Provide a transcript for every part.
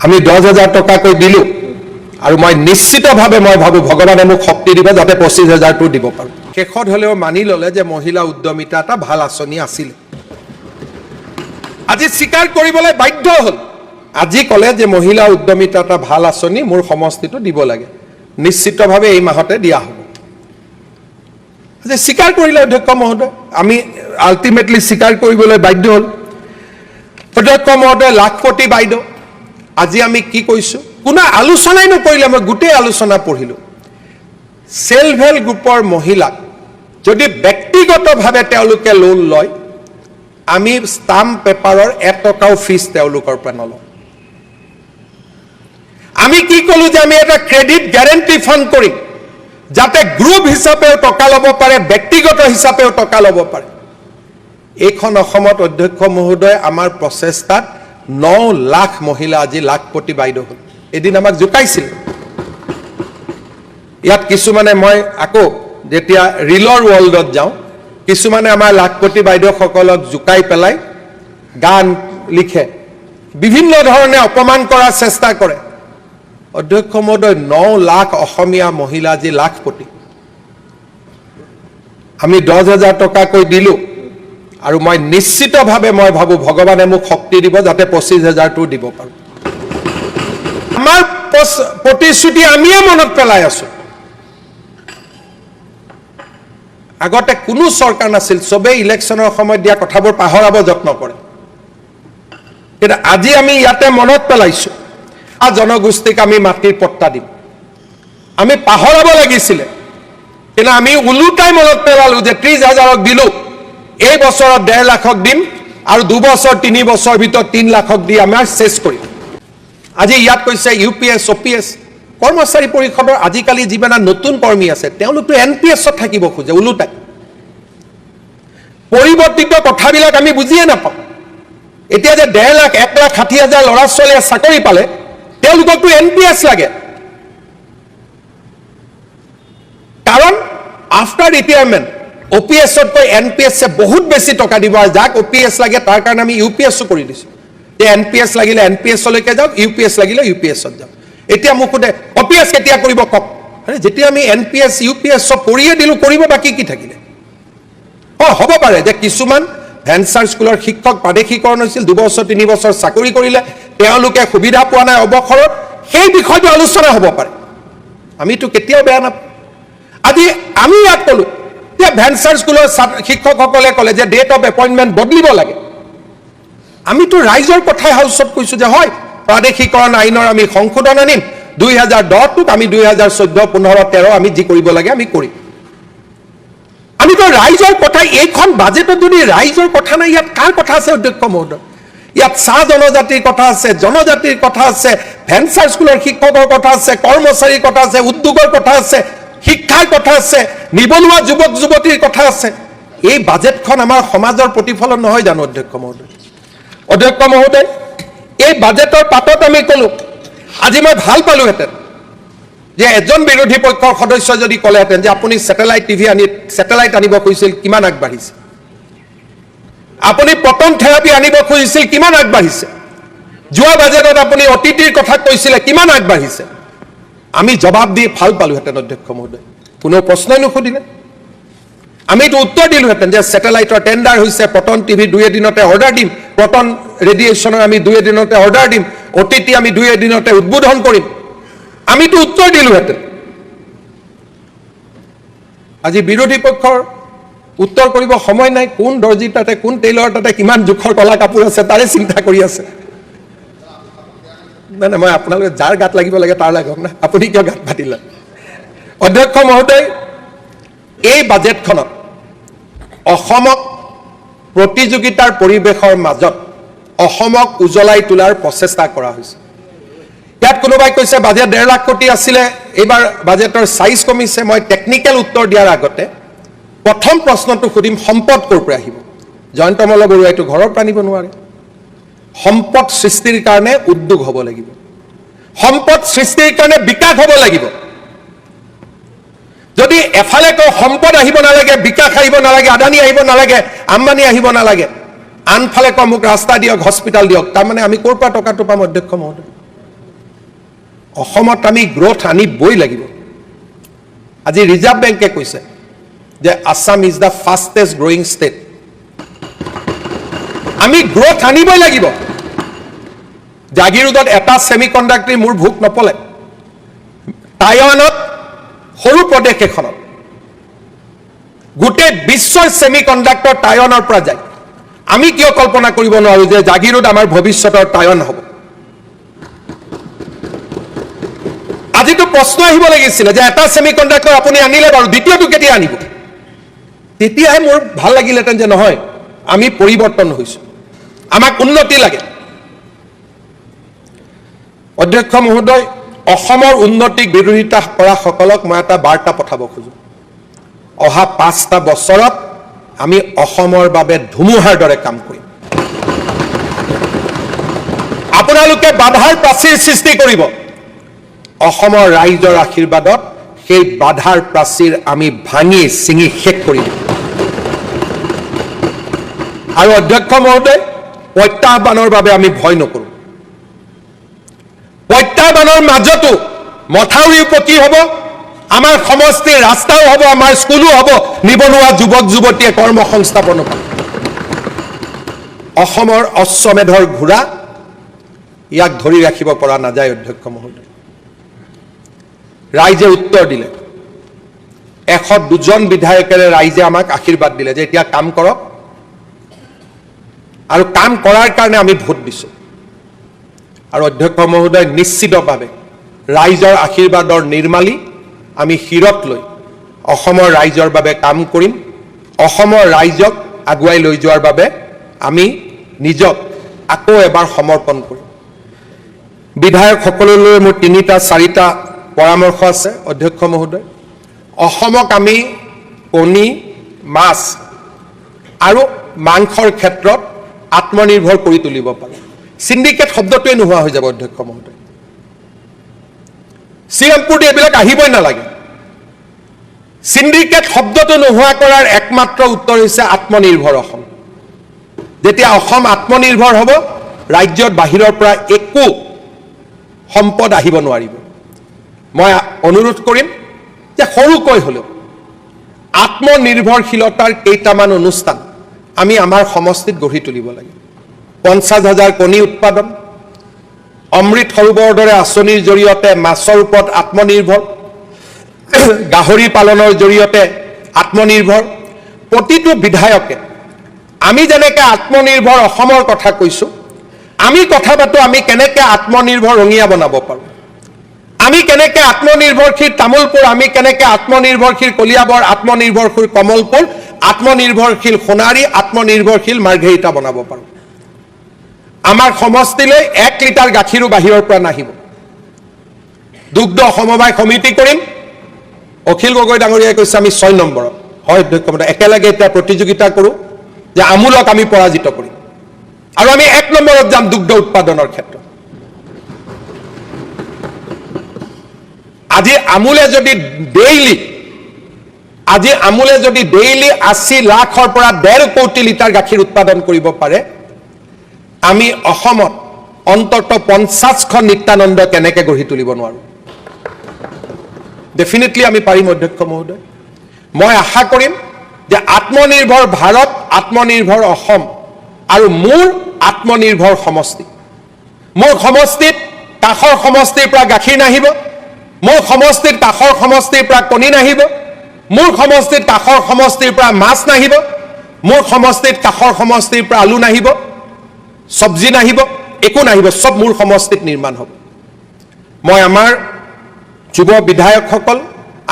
আমি 10,000 টকাকৈ দিলোঁ আৰু মই নিশ্চিতভাৱে মই ভাবোঁ ভগৱানে মোক শক্তি দিব যাতে 25,000টো দিব পাৰোঁ। শেষত হ'লেও মানি ল'লে যে মহিলা উদ্যমিতা এটা ভাল আঁচনি আছিলে। আজি স্বীকাৰ কৰিবলৈ বাধ্য হ'ল। আজি ক'লে যে মহিলা উদ্যমিতা এটা ভাল আঁচনি মোৰ সমষ্টিটো দিব লাগে, নিশ্চিতভাৱে এই মাহতে দিয়া হ'ব। আজি স্বীকাৰ কৰিলে অধ্যক্ষ মহোদয়, আমি আল্টিমেটলি স্বীকাৰ কৰিবলৈ বাধ্য হ'ল। অধ্যক্ষ মহোদয়, লাখপতি বাইদেউ, আজি আমি কি কৈছোঁ, কোনো আলোচনাই নকৰিলে। মই গোটেই আলোচনা পঢ়িলোঁ। সেল্ফ হেল্প গ্ৰুপৰ মহিলাক যদি ব্যক্তিগতভাৱে তেওঁলোকে লোন লয়, আমি ষ্টাম্প পেপাৰৰ 1 টকাও ফিজ তেওঁলোকৰ পৰা নলওঁ। আমি কি ক'লো যে আমি এটা ক্ৰেডিট গ্যাৰেণ্টি ফাণ্ড কৰিম, যাতে গ্ৰুপ হিচাপেও টকা ল'ব পাৰে, ব্যক্তিগত হিচাপেও টকা ল'ব পাৰে। এইখন অসমত অধ্যক্ষ মহোদয় আমাৰ প্ৰচেষ্টাত 9 লাখ মহিলা আজি লাখপতি বাইদেউ হ'ল। এদিন আমাক জোকাইছিল ইয়াত কিছুমানে, মই আকৌ যেতিয়া ৰিলৰ ৱৰ্ল্ডত যাওঁ, কিছুমানে আমাৰ লাখপতি বাইদেউসকলক জোকাই পেলাই গান লিখে, বিভিন্ন ধৰণে অপমান কৰাৰ চেষ্টা কৰে। অধ্যক্ষ মহোদয়, 9 লাখ অসমীয়া মহিলা আজি লাখপতি। আমি 10,000 টকাকৈ দিলোঁ আৰু মই নিশ্চিতভাৱে মই ভাবোঁ ভগৱানে মোক শক্তি দিব যাতে 25,000টো দিব পাৰোঁ। আমাৰ প্ৰতিশ্ৰুতি আমিয়ে মনত পেলাই আছোঁ। আগতে কোনো চৰকাৰ নাছিল, চবেই ইলেকশ্যনৰ সময়ত দিয়া কথাবোৰ পাহৰাব যত্ন কৰে। কিন্তু আজি আমি ইয়াতে মনত পেলাইছোঁ, জনগোষ্ঠীক আমি মাটিৰ পট্টা দিম। আমি পাহৰাব লাগিছিলে, কিন্তু আমি ওলোটাই মনত পেলালোঁ যে 30,000ক দিলোঁ, এই বছৰত 1.5 লাখক দিম আৰু 2 বছৰ 3 বছৰ ভিতৰত 3 লাখক দি আমাৰ চেছ কৰিম। আজি ইয়াত কৈছে UPS OPS কৰ্মচাৰী পৰিষদৰ আজিকালি যিমান নতুন কৰ্মী আছে তেওঁলোকতো NPSত থাকিব খোজে। ওলোটাই পৰিৱৰ্তিত কথাবিলাক আমি বুজিয়ে নাপাওঁ। এতিয়া যে 1.5 লাখ 1,60,000 ল'ৰা ছোৱালীয়ে চাকৰি পালে, তেওঁলোককতো NPS লাগে। কাৰণ আফটাৰ ৰিটায়াৰমেণ্ট OPSতকৈ NPSে বহুত বেছি টকা দিব, আৰু যাক OPS লাগে তাৰ কাৰণে আমি UPSও কৰি দিছোঁ। যে NPS লাগিলে NPSলৈকে যাওক, UPS লাগিলে UPSত যাওক। এতিয়া মোক সোধে OPS কেতিয়া কৰিব কওক। যেতিয়া আমি NPS UPS চব কৰিয়ে দিলোঁ, কৰিব বাকী কি থাকিলে? হ'ব পাৰে যে কিছুমান ভেঞ্চাৰ স্কুলৰ শিক্ষক প্ৰাদেশিকৰণ হৈছিল, 2 বছৰ 3 বছৰ চাকৰি কৰিলে, তেওঁলোকে সুবিধা পোৱা নাই অৱসৰত, সেই বিষয়টো আলোচনা হ'ব পাৰে। আমিতো কেতিয়াও বেয়া নাপাওঁ। আজি আমি ইয়াত ক'লোঁ যে ভেঞ্চাৰ স্কুলৰ শিক্ষকসকলে ক'লে যে ডেট অফ এপইণ্টমেণ্ট বদলিব লাগে। আমিতো ৰাইজৰ কথাই হাউচত কৈছোঁ যে হয়, প্ৰাদেশিকৰণ আইনৰ আমি সংশোধন আনিম, 2010টোক আমি 2014, 15, 13 আমি যি কৰিব লাগে আমি কৰিম। আমিতো ৰাইজৰ কথাই, এইখন বাজেটত যদি ৰাইজৰ কথা নাই, ইয়াত কাৰ কথা আছে অধ্যক্ষ মহোদয়? ইয়াত চাহ জনজাতিৰ কথা আছে, জনজাতিৰ কথা আছে, ভেঞ্চাৰ স্কুলৰ শিক্ষকৰ কথা আছে, কৰ্মচাৰীৰ কথা আছে, উদ্যোগৰ কথা আছে, শিক্ষাৰ কথা আছে, নিবনুৱা যুৱক যুৱতীৰ কথা আছে। এই বাজেটখন আমাৰ সমাজৰ প্ৰতিফলন নহয় জানো অধ্যক্ষ মহোদয়? অধ্যক্ষ মহোদয়, এই বাজেটৰ পাতত আমি ক'লোঁ, আজি মই ভাল পালোহেঁতেন যে এজন বিৰোধী পক্ষৰ সদস্যই যদি ক'লেহেঁতেন যে আপুনি ছেটেলাইট আনিব খুজিছিল, কিমান আগবাঢ়িছে? আপুনি পতন থেৰাপি আনিব খুজিছিল, কিমান আগবাঢ়িছে? যোৱা বাজেটত আপুনি OTTৰ কথা কৈছিলে, কিমান আগবাঢ়িছে? আমি জবাব দি ভাল পালোহেঁতেন অধ্যক্ষ মহোদয়, কোনো প্ৰশ্নই নুসুধিলে। আমিতো উত্তৰ দিলোহেঁতেন যে ছেটেলাইটৰ টেণ্ডাৰ হৈছে, পটন TV 2 এদিনতে অৰ্ডাৰ দিম, পটন ৰেডিয়েশ্যনৰ আমি 2 এদিনতে অৰ্ডাৰ দিম, OTT আমি 2 এদিনতে উদ্বোধন কৰিম। আমিতো উত্তৰ দিলোহেঁতেন। আজি বিৰোধী পক্ষৰ উত্তৰ কৰিব সময় নাই। কোন দৰ্জী তাতে, কোন টেইলৰ তাতে কিমান জোখৰ কলা কাপোৰ আছে তাৰে চিন্তা কৰি আছে। নাই, মই আপোনালোকে যাৰ গাত লাগিব লাগে তাৰ লাগক না, আপুনি কিয় গাত পাতিলে? অধ্যক্ষ মহোদয়, এই বাজেটখনত অসমক প্ৰতিযোগিতাৰ পৰিৱেশৰ মাজত অসমক উজ্বলাই তোলাৰ প্ৰচেষ্টা কৰা হৈছে। ইয়াত কোনোবাই কৈছে বাজেট 1.5 লাখ কোটি আছিলে, এইবাৰ বাজেটৰ চাইজ কমিছে। মই টেকনিকেল উত্তৰ দিয়াৰ আগতে প্ৰথম প্ৰশ্নটো সুধিম, সম্পদ ক'ৰ পৰা আহিব? জয়ন্ত মল্ল বৰুৱাইটো ঘৰৰ পৰা আনিব নোৱাৰে। সম্পদ সৃষ্টিৰ কাৰণে উদ্যোগ হ'ব লাগিব, সম্পদ সৃষ্টিৰ কাৰণে বিকাশ হ'ব লাগিব। যদি এফালে কওঁ সম্পদ আহিব নালাগে, বিকাশ আহিব নালাগে, আদানী আহিব নালাগে, আম্বানী আহিব নালাগে, আনফালে কওঁ মোক ৰাস্তা দিয়ক, হস্পিটাল দিয়ক, তাৰমানে আমি ক'ৰ পৰা টকাটো পাম অধ্যক্ষ মহোদয়? অসমত আমি গ্ৰোথ আনিবই লাগিব আজি ৰিজাৰ্ভ বেংকে কৈছে যে Assam is the fastest growing state আমি গ্ৰোথ আনিবই লাগিব জাগিৰোডত এটা সেমিকন্ডাক্টৰ মোৰ ভোক নপলে টাইৱানত সৰু প্ৰদেশ এখনত গোটেই বিশ্বৰ সেমিকন্ডাক্টৰ টাইৱানৰ পৰা যায় আমি কিয় কল্পনা কৰিব নোৱাৰো যে জাগিৰোড আমাৰ ভৱিষ্যতৰ টাইৱান হ'ব আজিতো প্ৰশ্ন আহিব লাগিছিল যে এটা সেমিকন্ডাক্টৰ আপুনি আনিলে বাৰু দ্বিতীয়টো কেতিয়া আনিব তেতিয়াহে মোৰ ভাল লাগিলেতেন যে নহয় আমি পৰিৱৰ্তন হৈছো আমাক উন্নতি লাগে অধ্যক্ষ মহোদয় অসমৰ উন্নতিক বিৰোধিতা কৰা সকলক মই এটা বাৰ্তা পঠাব খোজো অহা 5টা বছৰত আমি অসমৰ বাবে ধুমুহাৰ দৰে কাম কৰিম আপোনালোকে বাধাৰ প্ৰাচীৰ সৃষ্টি কৰিব অসমৰ ৰাইজৰ আশীৰ্বাদত সেই বাধাৰ প্ৰাচীৰ আমি ভাঙি ছিঙি শেষ কৰিম আৰু অধ্যক্ষ মহোদয় প্ৰত্যাহ্বানৰ বাবে আমি ভয় নকৰো প্ৰত্যাহ্বানৰ মাজতো মথাউৰি পকী হ'ব আমাৰ সমষ্টিৰ ৰাস্তাও হ'ব আমাৰ স্কুলো হ'ব নিবনুৱা যুৱক যুৱতীয়ে কৰ্ম সংস্থাপন পাব অসমৰ অশ্বমেধৰ ঘোঁৰা ইয়াক ধৰি ৰাখিব পৰা নাযায় অধ্যক্ষ মহোদয় ৰাইজে উত্তৰ দিলে 102 জন বিধায়কেৰে ৰাইজে আমাক আশীৰ্বাদ দিলে যে এতিয়া কাম কৰক আৰু কাম কৰাৰ কাৰণে আমি ভোট দিছো আৰু অধ্যক্ষ মহোদয় নিশ্চিতভাৱে ৰাইজৰ আশীৰ্বাদৰ নিৰ্মালী আমি শিৰত লৈ অসমৰ ৰাইজৰ বাবে কাম কৰিম অসমৰ ৰাইজক আগুৱাই লৈ যোৱাৰ বাবে আমি নিজক আকৌ এবাৰ সমৰ্পণ কৰিম বিধায়কসকললৈ মোৰ 3টা 4টা পৰামৰ্শ আছে অধ্যক্ষ মহোদয় অসমক আমি কণী মাছ আৰু মাংসৰ ক্ষেত্ৰত আত্মনিৰ্ভৰ কৰি তুলিব পাৰোঁ সিন্ডিকেট শব্দটোৱে নোহোৱা হৈ যাব অধ্যক্ষ মহোদয় শ্ৰীৰামপুৰ এইবিলাক আহিবই নালাগে সিন্ডিকেট শব্দটো নোহোৱা কৰাৰ একমাত্ৰ উত্তৰ হৈছে আত্মনিৰ্ভৰ অসম যেতিয়া অসম আত্মনিৰ্ভৰ হ'ব ৰাজ্যত বাহিৰৰ পৰা একো সম্পদ আহিব নোৱাৰিব মই অনুৰোধ কৰিম যে সৰুকৈ হলেও আত্মনিৰ্ভৰশীলতাৰ কেইটামান অনুষ্ঠান আমি আমাৰ সমষ্টিত গঢ়ি তুলিব লাগে 50,000 কণী উৎপাদন অমৃত সৰোবৰ দৰে আঁচনিৰ জৰিয়তে মাছৰ ওপৰত আত্মনিৰ্ভৰ গাহৰি পালনৰ জৰিয়তে আত্মনিৰ্ভৰ প্ৰতিটো বিধায়কে আমি যেনেকৈ আত্মনিৰ্ভৰ অসমৰ কথা কৈছো আমি কথা পাতো আমি কেনেকৈ আত্মনিৰ্ভৰ ৰঙিয়া বনাব পাৰোঁ আমি কেনেকৈ আত্মনিৰ্ভৰশীল তামুলপুৰ আমি কেনেকৈ আত্মনিৰ্ভৰশীল কলিয়াবৰ আত্মনিৰ্ভৰশীল কমলপুৰ আত্মনিৰ্ভৰশীল সোণাৰী আত্মনিৰ্ভৰশীল মাৰ্ঘেৰিটা বনাব পাৰোঁ আমাৰ সমষ্টিলৈ 1 লিটাৰ গাখীৰো বাহিৰৰ পৰা নাহিব দুগ্ধ সমবায় সমিতি কৰিম অখিল গগৈ ডাঙৰীয়াই কৈছে আমি 6 নম্বৰত হয় অধ্যক্ষ মহোদয় একেলগে এটা প্ৰতিযোগিতা কৰোঁ যে আমুলক আমি পৰাজিত কৰিম আৰু আমি 1 নম্বৰত যাম দুগ্ধ উৎপাদনৰ ক্ষেত্ৰত আজি আমুলে যদি ডেইলি 80 লাখৰ পৰা 1.5 কোটি লিটাৰ গাখীৰ উৎপাদন কৰিব পাৰে আমি অসমত অন্তত 50খন নিত্যানন্দ কেনেকৈ গঢ়ি তুলিব নোৱাৰো ডেফিনেটলি আমি পাৰিম অধ্যক্ষ মহোদয় মই আশা কৰিম যে আত্মনিৰ্ভৰ ভাৰত আত্মনিৰ্ভৰ অসম আৰু মোৰ আত্মনিৰ্ভৰ সমষ্টি মোৰ সমষ্টিত কাষৰ সমষ্টিৰ পৰা গাখীৰ নাহিব মোৰ সমষ্টিত কাষৰ সমষ্টিৰ পৰা কণী নাহিব মোৰ সমষ্টিত কাষৰ সমষ্টিৰ পৰা মাছ নাহিব মোৰ সমষ্টিত কাষৰ সমষ্টিৰ পৰা আলু নাহিব সবজি নাহিব একো নাহিব সব মোৰ সমষ্টিত নিৰ্মাণ হ'ব মই আমাৰ যুৱ বিধায়কসকল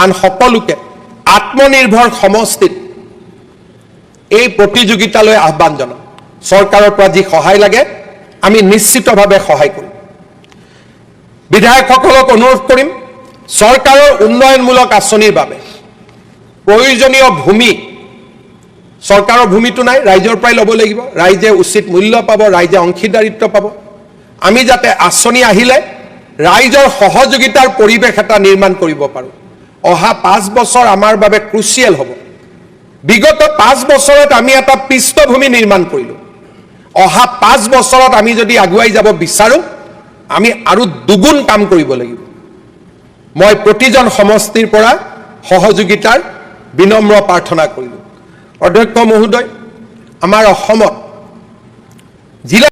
আন সকলোকে আত্মনিৰ্ভৰ সমষ্টিত এই প্ৰতিযোগিতালৈ আহ্বান জনাম চৰকাৰৰ পৰা যি সহায় লাগে আমি নিশ্চিতভাৱে সহায় কৰিম বিধায়কসকলক অনুৰোধ কৰিম চৰকাৰৰ উন্নয়নমূলক আঁচনিৰ বাবে প্ৰয়োজনীয় ভূমি চৰকাৰৰ ভূমিটো নাই ৰাইজৰ পৰাই ল'ব লাগিব ৰাইজে উচিত মূল্য পাব ৰাইজে অংশীদাৰিত্ব পাব আমি যাতে আঁচনি আহিলে ৰাইজৰ সহযোগিতাৰ পৰিৱেশ এটা নিৰ্মাণ কৰিব পাৰোঁ অহা 5 বছৰ আমাৰ বাবে ক্ৰুচিয়েল হ'ব বিগত 5 বছৰত আমি এটা পৃষ্ঠভূমি নিৰ্মাণ কৰিলোঁ অহা 5 বছৰত আমি যদি আগুৱাই যাব বিচাৰোঁ আমি আৰু দুগুণ কাম কৰিব লাগিব মই প্ৰতিজন সমষ্টিৰ পৰা সহযোগিতাৰ বিনম্ৰ প্ৰাৰ্থনা কৰিলোঁ। অধ্যক্ষ মহোদয়, আমাৰ অসমত জিলা